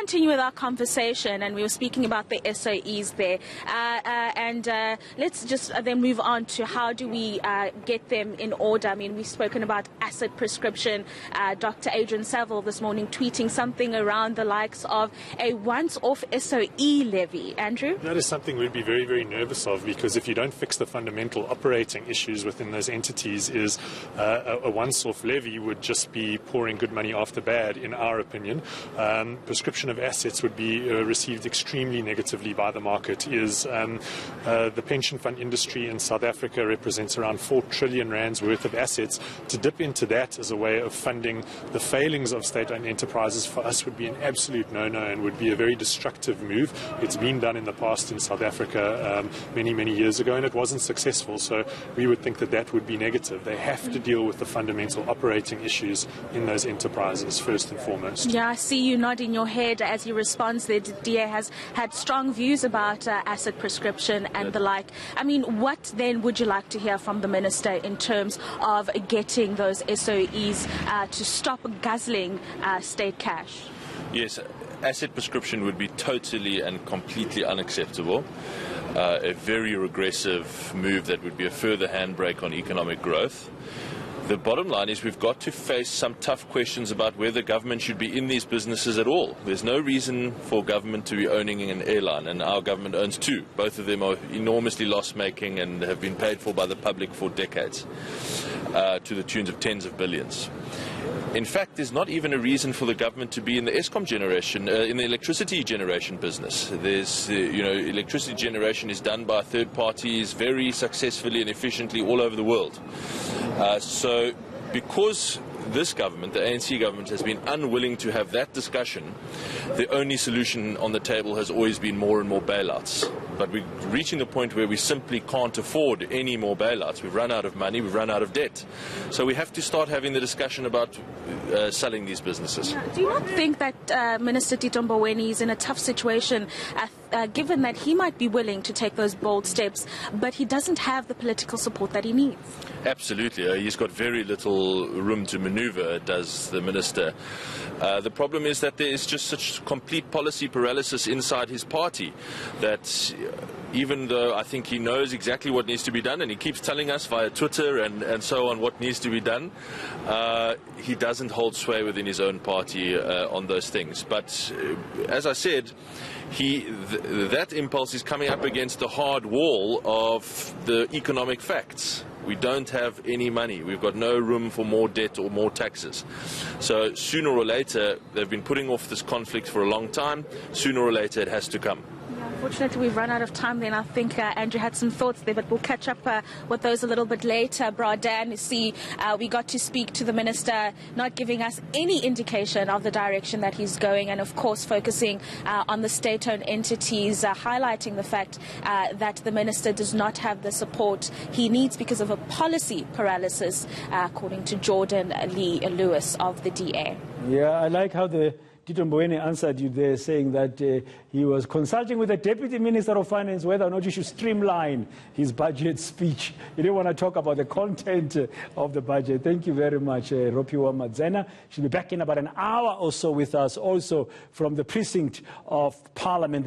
continue with our conversation, and we were speaking about the SOEs there, let's just then move on to how do we get them in order. I mean, we've spoken about asset prescription. Dr. Adrian Saville this morning tweeting something around the likes of a once-off SOE levy. Andrew? That is something we'd be very, very nervous of, because if you don't fix the fundamental operating issues within those entities, a once-off levy would just be pouring good money after bad, in our opinion. Prescription of assets would be received extremely negatively by the market. The pension fund industry in South Africa represents around 4 trillion rands worth of assets. To dip into that as a way of funding the failings of state-owned enterprises for us would be an absolute no-no and would be a very destructive move. It's been done in the past in South Africa many, many years ago, and it wasn't successful. So we would think that that would be negative. They have to deal with the fundamental operating issues in those enterprises first and foremost. Yeah, I see you nodding your head as he responds. The DA has had strong views about asset prescription and the like. I mean, what then would you like to hear from the Minister in terms of getting those SOEs to stop guzzling state cash? Yes, asset prescription would be totally and completely unacceptable. A very regressive move that would be a further handbrake on economic growth. The bottom line is we've got to face some tough questions about whether government should be in these businesses at all. There's no reason for government to be owning an airline, and our government owns 2. Both of them are enormously loss-making and have been paid for by the public for decades, to the tunes of tens of billions. In fact, there's not even a reason for the government to be in the ESCOM generation, in the electricity generation business. There's, electricity generation is done by third parties very successfully and efficiently all over the world. So because this government, the ANC government, has been unwilling to have that discussion, the only solution on the table has always been more and more bailouts. But we're reaching the point where we simply can't afford any more bailouts. We've run out of money, we've run out of debt. So we have to start having the discussion about selling these businesses. Do you not think that Minister Tito Mboweni is in a tough situation, given that he might be willing to take those bold steps, but he doesn't have the political support that he needs? Absolutely. He's got very little room to maneuver, does the minister. The problem is that there is just such complete policy paralysis inside his party that even though I think he knows exactly what needs to be done, and he keeps telling us via Twitter and so on what needs to be done, he doesn't hold sway within his own party on those things. But as I said, that impulse is coming up against the hard wall of the economic facts. We don't have any money. We've got no room for more debt or more taxes. So sooner or later, they've been putting off this conflict for a long time. Sooner or later, it has to come. Unfortunately, we've run out of time then. I think Andrew had some thoughts there, but we'll catch up with those a little bit later. Dan, you see, we got to speak to the Minister, not giving us any indication of the direction that he's going, and of course focusing on the state-owned entities, highlighting the fact that the Minister does not have the support he needs because of a policy paralysis, according to Jordan Lee Lewis of the DA. Yeah, I like how Tito Mboweni answered you there, saying that he was consulting with the Deputy Minister of Finance whether or not he should streamline his budget speech. He didn't want to talk about the content of the budget. Thank you very much, Rofhiwa Madzena. She'll be back in about an hour or so with us, also from the precinct of Parliament.